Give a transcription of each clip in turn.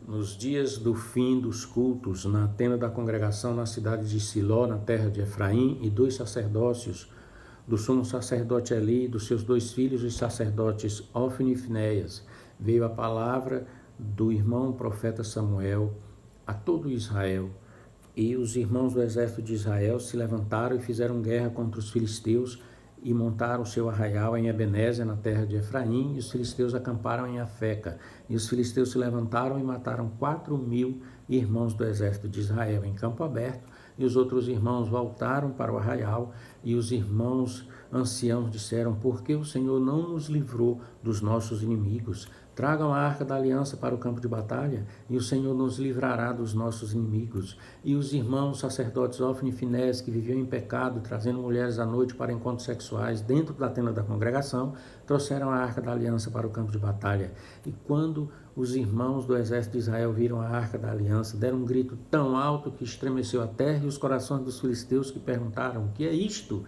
Nos dias do fim dos cultos, na tenda da congregação na cidade de Siló, na terra de Efraim, e dois sacerdócios, do sumo sacerdote Eli, dos seus dois filhos, os sacerdotes Ofni e Finéias, veio a palavra do irmão profeta Samuel a todo Israel. E os irmãos do exército de Israel se levantaram e fizeram guerra contra os filisteus e montaram o seu arraial em Ebenezer, na terra de Efraim, e os filisteus acamparam em Afeca. E os filisteus se levantaram e mataram 4.000 irmãos do exército de Israel em campo aberto, e os outros irmãos voltaram para o arraial, e os irmãos anciãos disseram: por que o Senhor não nos livrou dos nossos inimigos? Tragam a arca da aliança para o campo de batalha, e o Senhor nos livrará dos nossos inimigos. E os irmãos sacerdotes Ofni e Finéias, que viviam em pecado, trazendo mulheres à noite para encontros sexuais dentro da tenda da congregação, trouxeram a arca da aliança para o campo de batalha. E quando os irmãos do exército de Israel viram a arca da aliança, deram um grito tão alto que estremeceu a terra e os corações dos filisteus, que perguntaram: o que é isto?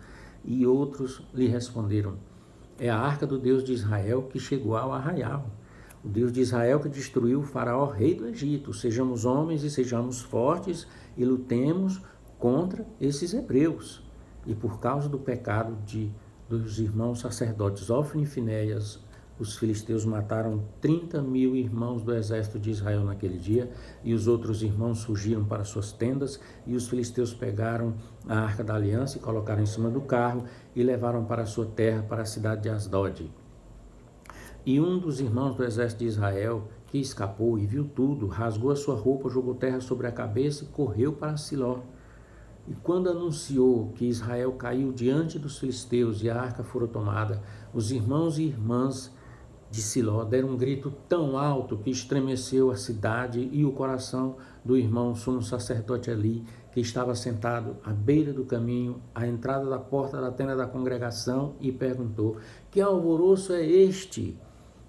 E outros lhe responderam: é a arca do Deus de Israel que chegou ao arraial. O Deus de Israel que destruiu o faraó, rei do Egito. Sejamos homens e sejamos fortes e lutemos contra esses hebreus. E por causa do pecado dos irmãos sacerdotes Ofni e Finéias, os filisteus mataram 30.000 irmãos do exército de Israel naquele dia, e os outros irmãos fugiram para suas tendas, e os filisteus pegaram a arca da aliança e colocaram em cima do carro e levaram para a sua terra, para a cidade de Asdod. E um dos irmãos do exército de Israel, que escapou e viu tudo, rasgou a sua roupa, jogou terra sobre a cabeça e correu para Siló. E quando anunciou que Israel caiu diante dos filisteus e a arca fora tomada, os irmãos e irmãs de Siló deram um grito tão alto que estremeceu a cidade e o coração do irmão sumo sacerdote Eli, que estava sentado à beira do caminho, à entrada da porta da tenda da congregação, e perguntou: que alvoroço é este?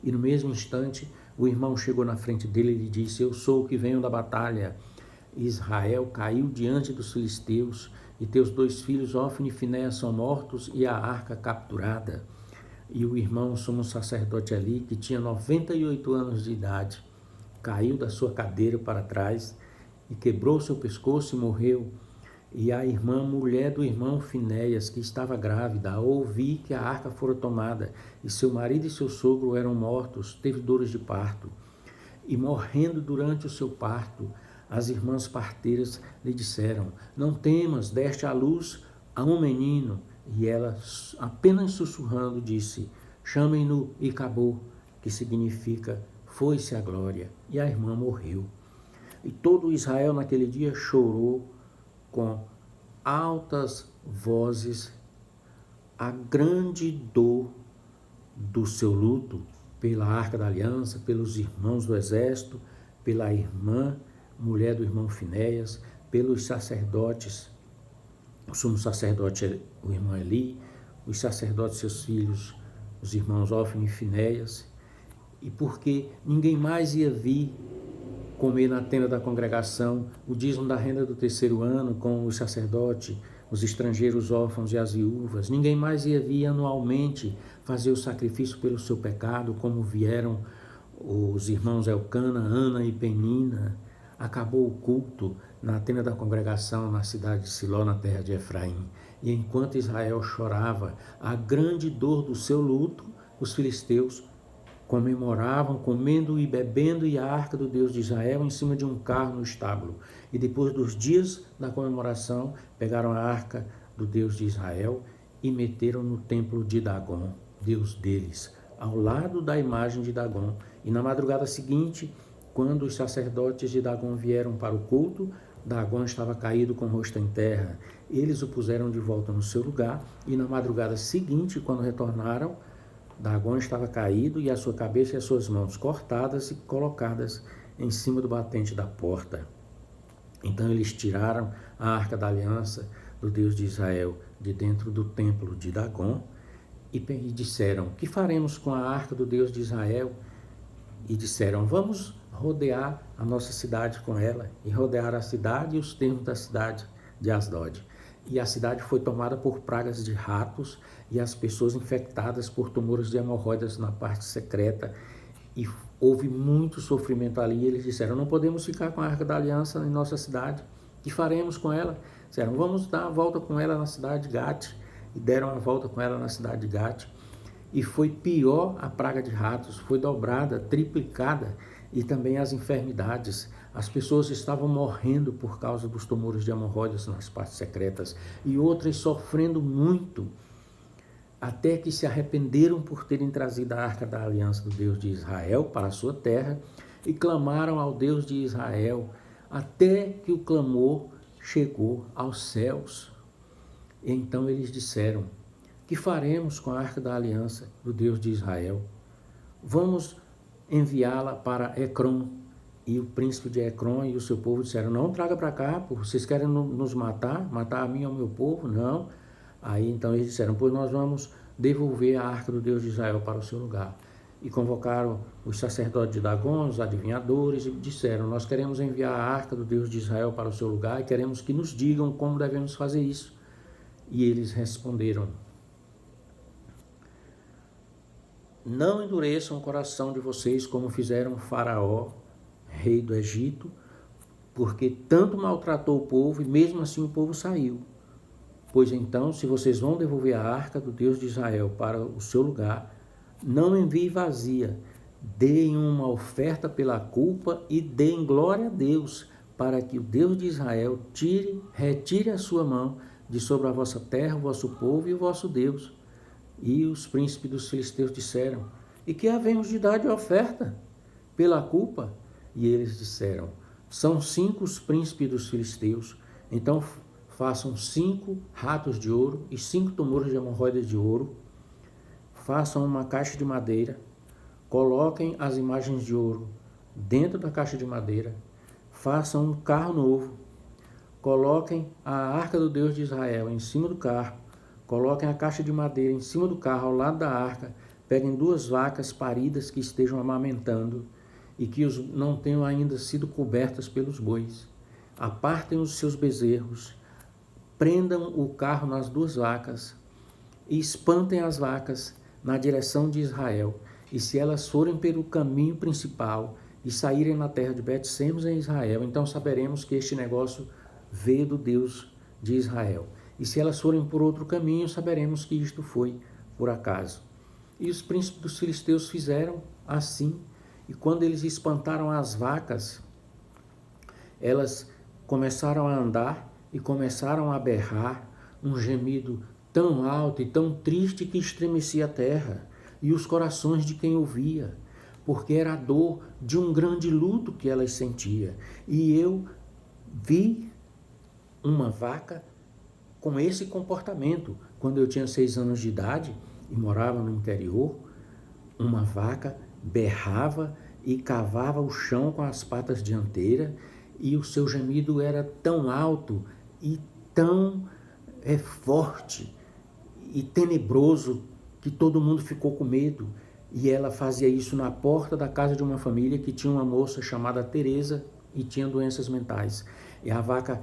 E no mesmo instante, o irmão chegou na frente dele e lhe disse: eu sou o que venho da batalha. Israel caiu diante dos filisteus, e teus dois filhos, Ofni e Finéias, são mortos, e a arca capturada. E o irmão sumo sacerdote Eli, que tinha 98 anos de idade, caiu da sua cadeira para trás e quebrou seu pescoço e morreu. E a irmã, mulher do irmão Finéias, que estava grávida, ao ouvir que a arca fora tomada, e seu marido e seu sogro eram mortos, teve dores de parto. E morrendo durante o seu parto, as irmãs parteiras lhe disseram: não temas, deste à luz a um menino. E ela, apenas sussurrando, disse: chamem-no Icabô, que significa foi-se a glória. E a irmã morreu. E todo Israel naquele dia chorou com altas vozes a grande dor do seu luto pela arca da aliança, pelos irmãos do exército, pela irmã, mulher do irmão Finéias, pelos sacerdotes, o sumo sacerdote, o irmão Eli, os sacerdotes, seus filhos, os irmãos Ofni e Finéias, e porque ninguém mais ia vir comer na tenda da congregação o dízimo da renda do terceiro ano com os sacerdotes, os estrangeiros órfãos e as viúvas. Ninguém mais ia vir anualmente fazer o sacrifício pelo seu pecado, como vieram os irmãos Elcana, Ana e Penina. Acabou o culto na tenda da congregação na cidade de Siló, na terra de Efraim. E enquanto Israel chorava a grande dor do seu luto, os filisteus comemoravam, comendo e bebendo, e a arca do Deus de Israel em cima de um carro no estábulo. E depois dos dias da comemoração, pegaram a arca do Deus de Israel e meteram no templo de Dagom, Deus deles, ao lado da imagem de Dagom. E na madrugada seguinte, quando os sacerdotes de Dagom vieram para o culto, Dagom estava caído com o rosto em terra. Eles o puseram de volta no seu lugar, e na madrugada seguinte, quando retornaram, Dagom estava caído e a sua cabeça e as suas mãos cortadas e colocadas em cima do batente da porta. Então eles tiraram a arca da aliança do Deus de Israel de dentro do templo de Dagom e disseram: que faremos com a arca do Deus de Israel? E disseram: vamos rodear a nossa cidade com ela. E rodearam a cidade e os termos da cidade de Asdod. E a cidade foi tomada por pragas de ratos e as pessoas infectadas por tumores de hemorroidas na parte secreta. E houve muito sofrimento ali. Eles disseram, não podemos ficar com a Arca da Aliança em nossa cidade. O que faremos com ela? Disseram, vamos dar a volta com ela na cidade de Gate. E deram a volta com ela na cidade de Gate. E foi pior a praga de ratos, foi dobrada, triplicada, e também as enfermidades. As pessoas estavam morrendo por causa dos tumores de hemorroidas nas partes secretas, e outras sofrendo muito, até que se arrependeram por terem trazido a Arca da Aliança do Deus de Israel para a sua terra, e clamaram ao Deus de Israel, até que o clamor chegou aos céus. E então eles disseram, que faremos com a Arca da Aliança do Deus de Israel? Vamos enviá-la para Ecrom. E o príncipe de Ecrom e o seu povo disseram, não traga para cá, vocês querem nos matar a mim e ao meu povo? Não. Aí então eles disseram, pois nós vamos devolver a Arca do Deus de Israel para o seu lugar. E convocaram os sacerdotes de Dagom, os adivinhadores, e disseram, nós queremos enviar a Arca do Deus de Israel para o seu lugar e queremos que nos digam como devemos fazer isso. E eles responderam, não endureçam o coração de vocês como fizeram o Faraó, rei do Egito, porque tanto maltratou o povo e mesmo assim o povo saiu. Pois então, se vocês vão devolver a Arca do Deus de Israel para o seu lugar, não enviem vazia, deem uma oferta pela culpa e deem glória a Deus, para que o Deus de Israel retire a sua mão de sobre a vossa terra, o vosso povo e o vosso Deus. E os príncipes dos filisteus disseram, e que havemos de dar de oferta pela culpa? E eles disseram, são 5 os príncipes dos filisteus, então façam 5 ratos de ouro e 5 tumores de hemorroidas de ouro, façam uma caixa de madeira, coloquem as imagens de ouro dentro da caixa de madeira, façam um carro novo, coloquem a Arca do Deus de Israel em cima do carro, coloquem a caixa de madeira em cima do carro, ao lado da arca, peguem 2 vacas paridas que estejam amamentando e que não tenham ainda sido cobertas pelos bois. Apartem os seus bezerros, prendam o carro nas 2 vacas e espantem as vacas na direção de Israel. E se elas forem pelo caminho principal e saírem na terra de Bet-Semes em Israel, então saberemos que este negócio veio do Deus de Israel. E se elas forem por outro caminho, saberemos que isto foi por acaso. E os príncipes dos filisteus fizeram assim. E quando eles espantaram as vacas, elas começaram a andar e começaram a berrar um gemido tão alto e tão triste que estremecia a terra e os corações de quem ouvia, porque era a dor de um grande luto que elas sentiam. E eu vi uma vaca com esse comportamento. Quando eu tinha 6 anos de idade e morava no interior, uma vaca berrava e cavava o chão com as patas dianteiras, e o seu gemido era tão alto e tão forte e tenebroso que todo mundo ficou com medo. E ela fazia isso na porta da casa de uma família que tinha uma moça chamada Teresa e tinha doenças mentais. E a vaca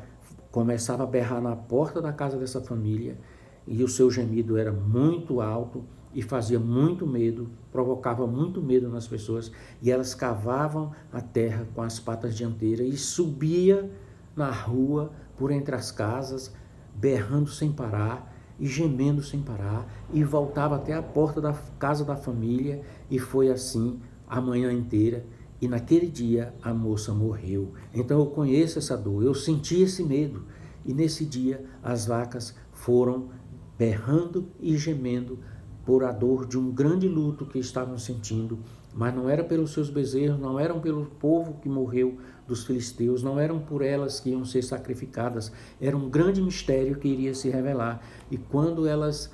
começava a berrar na porta da casa dessa família, e o seu gemido era muito alto e fazia muito medo, provocava muito medo nas pessoas, e elas cavavam a terra com as patas dianteiras e subia na rua, por entre as casas, berrando sem parar e gemendo sem parar, e voltava até a porta da casa da família, e foi assim a manhã inteira. E naquele dia a moça morreu. Então eu conheço essa dor, eu senti esse medo. E nesse dia as vacas foram berrando e gemendo por a dor de um grande luto que estavam sentindo. Mas não era pelos seus bezerros, não eram pelo povo que morreu dos filisteus, não eram por elas que iam ser sacrificadas. Era um grande mistério que iria se revelar. E quando elas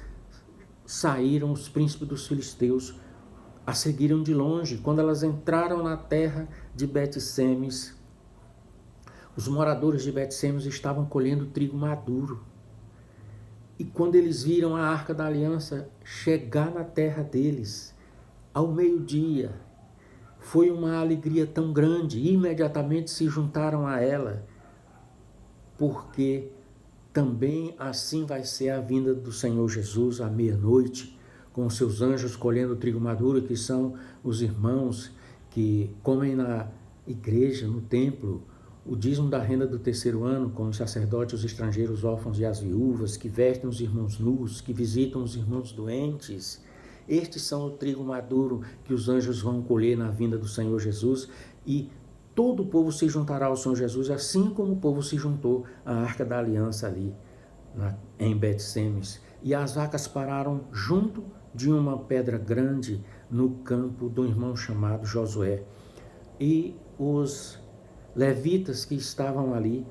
saíram, os príncipes dos filisteus a seguiram de longe. Quando elas entraram na terra de Bet-Semes, os moradores de Bet-Semes estavam colhendo trigo maduro. E quando eles viram a Arca da Aliança chegar na terra deles, ao meio-dia, foi uma alegria tão grande. E imediatamente se juntaram a ela, porque também assim vai ser a vinda do Senhor Jesus à meia-noite, com os seus anjos colhendo trigo maduro, que são os irmãos que comem na igreja, no templo, o dízimo da renda do terceiro ano, com os sacerdotes, os estrangeiros, os órfãos e as viúvas, que vestem os irmãos nus, que visitam os irmãos doentes. Estes são o trigo maduro que os anjos vão colher na vinda do Senhor Jesus, e todo o povo se juntará ao Senhor Jesus, assim como o povo se juntou à Arca da Aliança ali, em Bet-Semes. E as vacas pararam junto de uma pedra grande no campo do irmão chamado Josué. E os levitas que estavam ali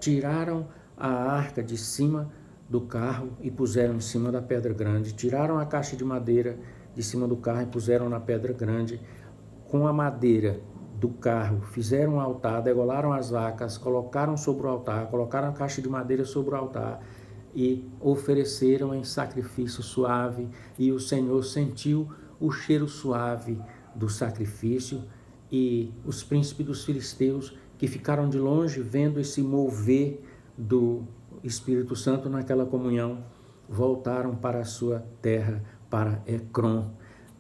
tiraram a arca de cima do carro e puseram em cima da pedra grande. Tiraram a caixa de madeira de cima do carro e puseram na pedra grande. Com a madeira do carro fizeram um altar, degolaram as vacas, colocaram sobre o altar, colocaram a caixa de madeira sobre o altar e ofereceram em sacrifício suave, e o Senhor sentiu o cheiro suave do sacrifício. E os príncipes dos filisteus, que ficaram de longe vendo esse mover do Espírito Santo naquela comunhão, voltaram para a sua terra, para Ecrom,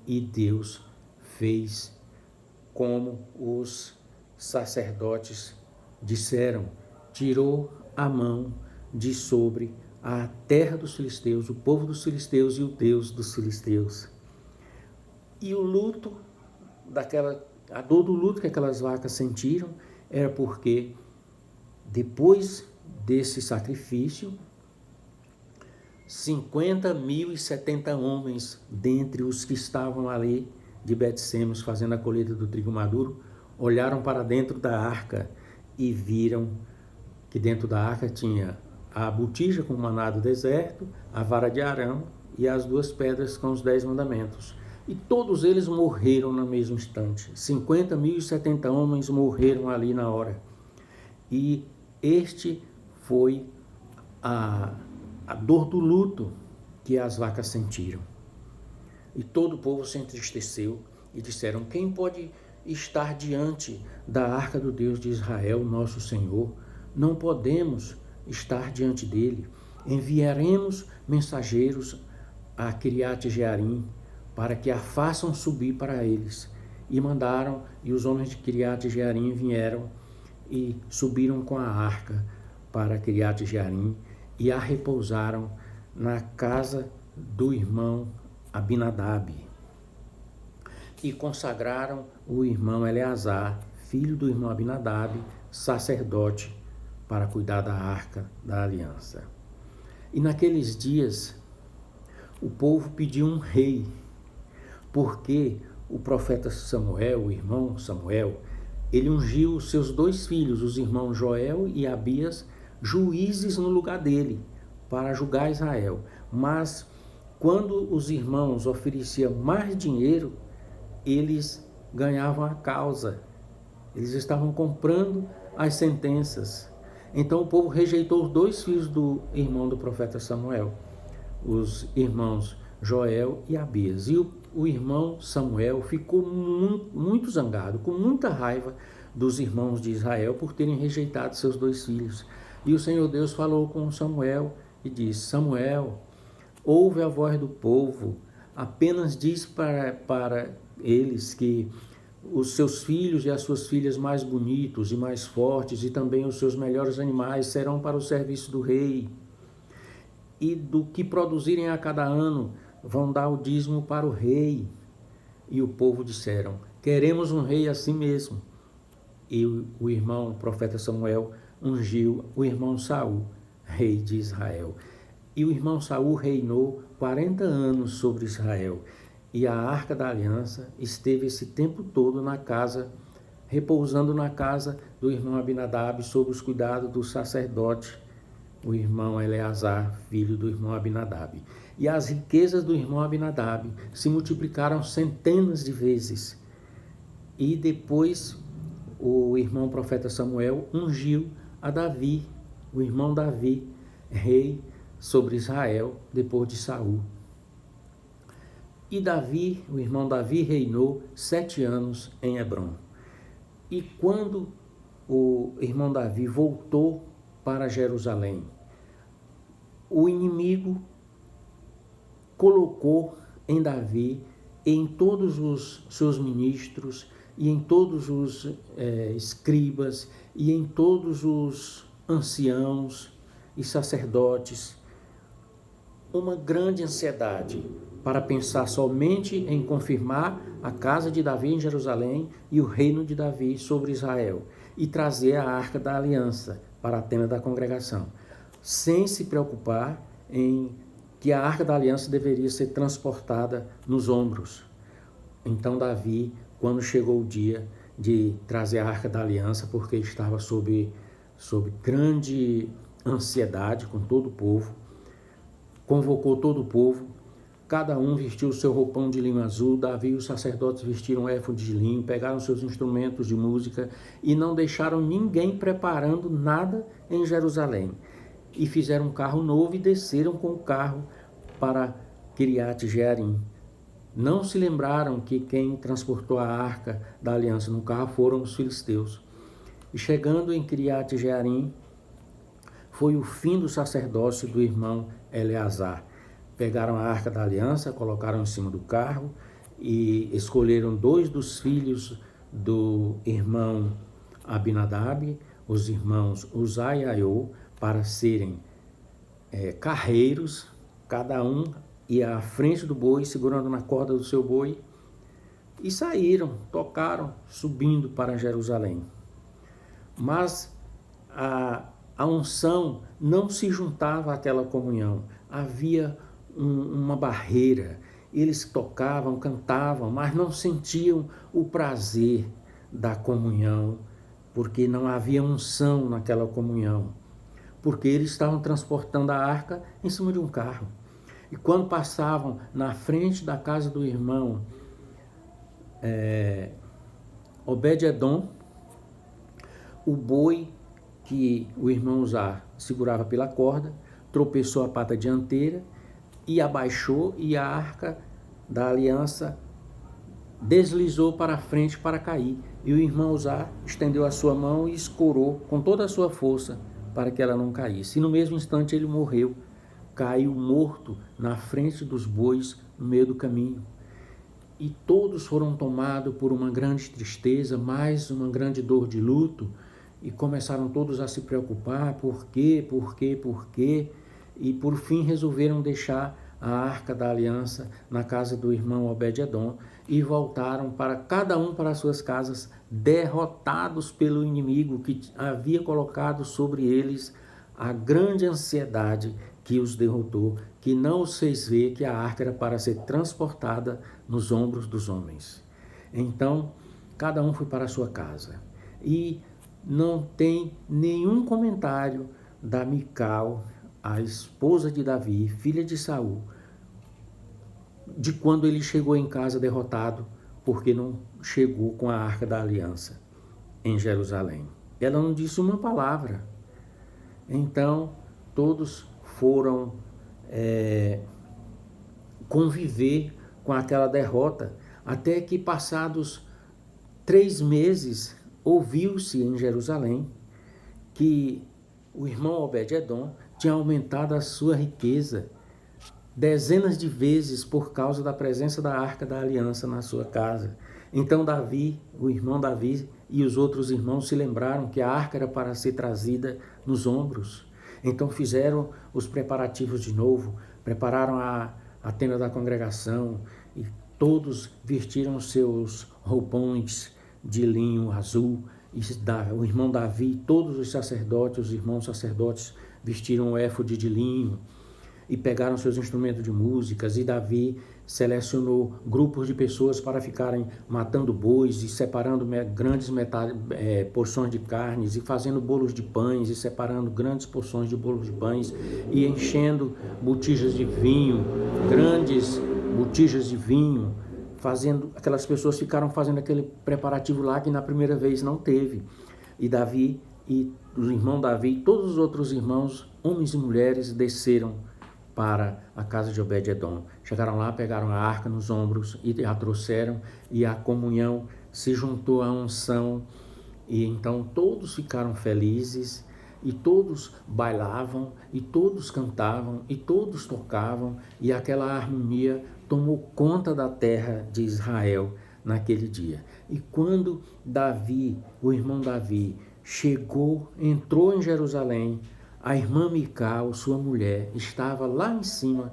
e Deus fez como os sacerdotes disseram, tirou a mão de sobre a terra dos filisteus, o povo dos filisteus e o Deus dos filisteus. E o luto a dor do luto que aquelas vacas sentiram era porque, depois desse sacrifício, 50.070 homens, dentre os que estavam ali de Bet-Semes fazendo a colheita do trigo maduro, olharam para dentro da arca e viram que dentro da arca tinha a botija com o maná do deserto, a vara de Arão e as 2 pedras com os 10 mandamentos. E todos eles morreram no mesmo instante. 50.070 homens morreram ali na hora. E este foi a dor do luto que as vacas sentiram. E todo o povo se entristeceu e disseram: quem pode estar diante da arca do Deus de Israel, nosso Senhor? Não podemos estar diante dele. Enviaremos mensageiros a Kiriat Jearim, para que a façam subir para eles. E mandaram, e os homens de Kiriat Jearim vieram e subiram com a arca para Kiriat Jearim e a repousaram na casa do irmão Abinadab. E consagraram o irmão Eleazar, filho do irmão Abinadab, sacerdote, para cuidar da arca da aliança. E naqueles dias, o povo pediu um rei, porque o profeta Samuel, o irmão Samuel, ele ungiu os seus 2 filhos, os irmãos Joel e Abias, juízes no lugar dele, para julgar Israel. Mas, quando os irmãos ofereciam mais dinheiro, eles ganhavam a causa. Eles estavam comprando as sentenças. Então o povo rejeitou os 2 filhos do irmão do profeta Samuel, os irmãos Joel e Abias. E o irmão Samuel ficou muito zangado, com muita raiva dos irmãos de Israel por terem rejeitado seus 2 filhos. E o Senhor Deus falou com Samuel e disse: Samuel, ouve a voz do povo, apenas diz para eles que os seus filhos e as suas filhas mais bonitos e mais fortes, e também os seus melhores animais, serão para o serviço do rei. E do que produzirem a cada ano, vão dar o dízimo para o rei. E o povo disseram: queremos um rei assim mesmo. E o irmão, o profeta Samuel, ungiu o irmão Saul, rei de Israel. E o irmão Saul reinou 40 anos sobre Israel. E a arca da aliança esteve esse tempo todo na casa, repousando na casa do irmão Abinadab, sob os cuidados do sacerdote, o irmão Eleazar, filho do irmão Abinadab. E as riquezas do irmão Abinadab se multiplicaram centenas de vezes. E depois o irmão profeta Samuel ungiu a Davi, o irmão Davi, rei sobre Israel, depois de Saul. E Davi, o irmão Davi, reinou 7 anos em Hebrom. E quando o irmão Davi voltou para Jerusalém, o inimigo colocou em Davi e em todos os seus ministros e em todos os escribas e em todos os anciãos e sacerdotes uma grande ansiedade para pensar somente em confirmar a casa de Davi em Jerusalém e o reino de Davi sobre Israel e trazer a arca da aliança para a tenda da congregação, sem se preocupar em que a arca da aliança deveria ser transportada nos ombros. Então Davi, quando chegou o dia de trazer a arca da aliança, porque estava sob grande ansiedade com todo o povo, convocou todo o povo, cada um vestiu o seu roupão de linho azul. Davi e os sacerdotes vestiram éfode de linho, pegaram seus instrumentos de música e não deixaram ninguém preparando nada em Jerusalém. E fizeram um carro novo e desceram com o carro para Kiriat Jearim. Não se lembraram que quem transportou a arca da aliança no carro foram os filisteus. E chegando em Kiriat Jearim, foi o fim do sacerdócio do irmão Eleazar. Pegaram a arca da aliança, colocaram em cima do carro e escolheram 2 dos filhos do irmão Abinadab, os irmãos Uzai e Aiô, para serem carreiros, cada um ia à frente do boi, segurando na corda do seu boi, e saíram, tocaram, subindo para Jerusalém. Mas a unção não se juntava àquela comunhão, havia uma barreira. Eles tocavam, cantavam, mas não sentiam o prazer da comunhão, porque não havia unção naquela comunhão, porque eles estavam transportando a arca em cima de um carro. E quando passavam na frente da casa do irmão Obed-edom, o boi que o irmão Uzá segurava pela corda tropeçou a pata dianteira e abaixou, e a arca da aliança deslizou para a frente para cair. E o irmão Uzá estendeu a sua mão e escorou com toda a sua força para que ela não caísse. E no mesmo instante ele morreu, caiu morto na frente dos bois no meio do caminho. E todos foram tomados por uma grande tristeza, mais uma grande dor de luto, e começaram todos a se preocupar, por quê? E por fim resolveram deixar a arca da aliança na casa do irmão Obed-edom e voltaram cada um para suas casas, derrotados pelo inimigo que havia colocado sobre eles a grande ansiedade que os derrotou, que não os fez ver que a arca era para ser transportada nos ombros dos homens. Então, cada um foi para a sua casa. E não tem nenhum comentário da Mical, a esposa de Davi, filha de Saul, de quando ele chegou em casa derrotado, porque não chegou com a arca da aliança em Jerusalém. Ela não disse uma palavra. Então, todos foram conviver com aquela derrota, até que passados 3 meses, ouviu-se em Jerusalém que o irmão Obed-edom tinha aumentado a sua riqueza dezenas de vezes por causa da presença da arca da aliança na sua casa. Então Davi, o irmão Davi e os outros irmãos se lembraram que a arca era para ser trazida nos ombros. Então fizeram os preparativos de novo, prepararam a tenda da congregação e todos vestiram seus roupões de linho azul. E o irmão Davi, todos os sacerdotes, os irmãos sacerdotes vestiram o éfode de linho e pegaram seus instrumentos de músicas, e Davi selecionou grupos de pessoas para ficarem matando bois e separando grandes porções de carnes e fazendo bolos de pães e separando grandes porções de bolos de pães e enchendo botijas de vinho, grandes botijas de vinho, aquelas pessoas ficaram fazendo aquele preparativo lá que na primeira vez não teve. E Davi e o irmão Davi e todos os outros irmãos, homens e mulheres, desceram para a casa de Obed-edom. Chegaram lá, pegaram a arca nos ombros e a trouxeram, e a comunhão se juntou à unção, e então todos ficaram felizes, e todos bailavam, e todos cantavam, e todos tocavam, e aquela harmonia tomou conta da terra de Israel naquele dia. E quando Davi, o irmão Davi, entrou em Jerusalém, a irmã Mical, sua mulher, estava lá em cima,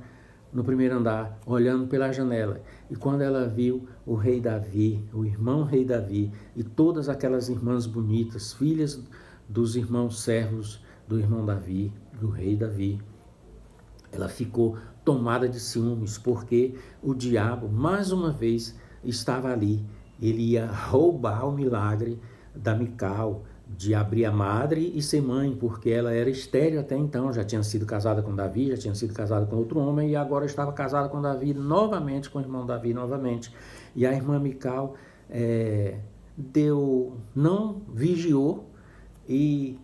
no primeiro andar, olhando pela janela. E quando ela viu o rei Davi, o irmão rei Davi, e todas aquelas irmãs bonitas, filhas dos irmãos servos do irmão Davi, do rei Davi, ela ficou tomada de ciúmes, porque o diabo, mais uma vez, estava ali. Ele ia roubar o milagre da Mical, de abrir a madre e ser mãe, porque ela era estéril até então, já tinha sido casada com Davi, já tinha sido casada com outro homem, e agora estava casada com Davi novamente, com o irmão Davi novamente. E a irmã Mical não vigiou, e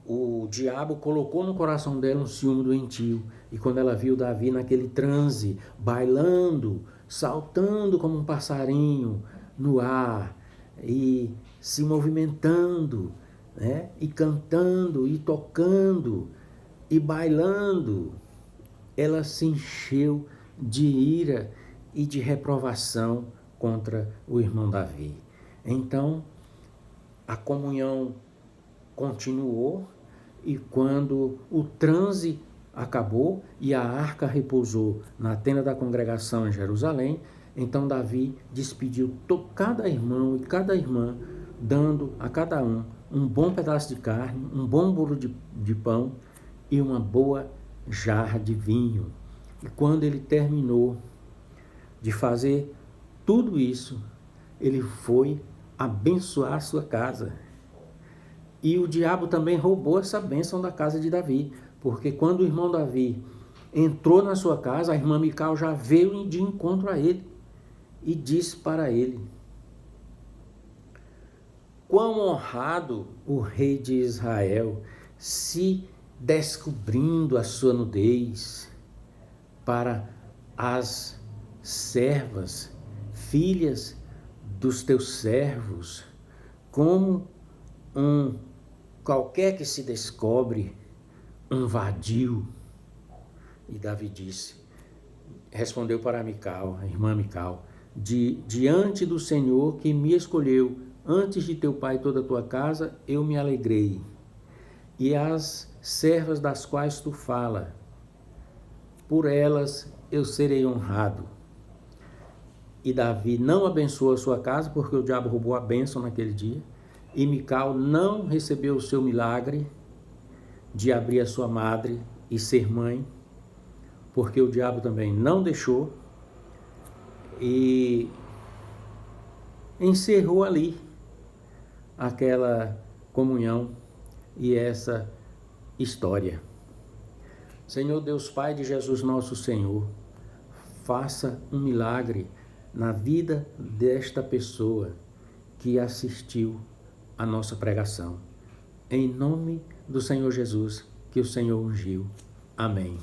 o diabo colocou no coração dela um ciúme doentio. E quando ela viu Davi naquele transe, bailando, saltando como um passarinho no ar, e se movimentando, né? E cantando, e tocando, e bailando, ela se encheu de ira e de reprovação contra o irmão Davi. Então, a comunhão continuou, e quando o transe acabou e a arca repousou na tenda da congregação em Jerusalém, então Davi despediu cada irmão e cada irmã, dando a cada um bom pedaço de carne, um bom bolo de pão e uma boa jarra de vinho. E quando ele terminou de fazer tudo isso, ele foi abençoar a sua casa. E o diabo também roubou essa bênção da casa de Davi, porque quando o irmão Davi entrou na sua casa, a irmã Mical já veio de encontro a ele e disse para ele: quão honrado o rei de Israel, se descobrindo a sua nudez para as servas, filhas dos teus servos, como qualquer que se descobre um vadio. E Davi respondeu para Mical, a irmã Mical: diante do Senhor que me escolheu, antes de teu pai e toda a tua casa, eu me alegrei. E as servas das quais tu fala, por elas eu serei honrado. E Davi não abençoou a sua casa, porque o diabo roubou a bênção naquele dia. E Mical não recebeu o seu milagre de abrir a sua madre e ser mãe, porque o diabo também não deixou, e encerrou ali aquela comunhão e essa história. Senhor Deus Pai de Jesus nosso Senhor, faça um milagre na vida desta pessoa que assistiu a nossa pregação. Em nome do Senhor Jesus, que o Senhor ungiu. Amém.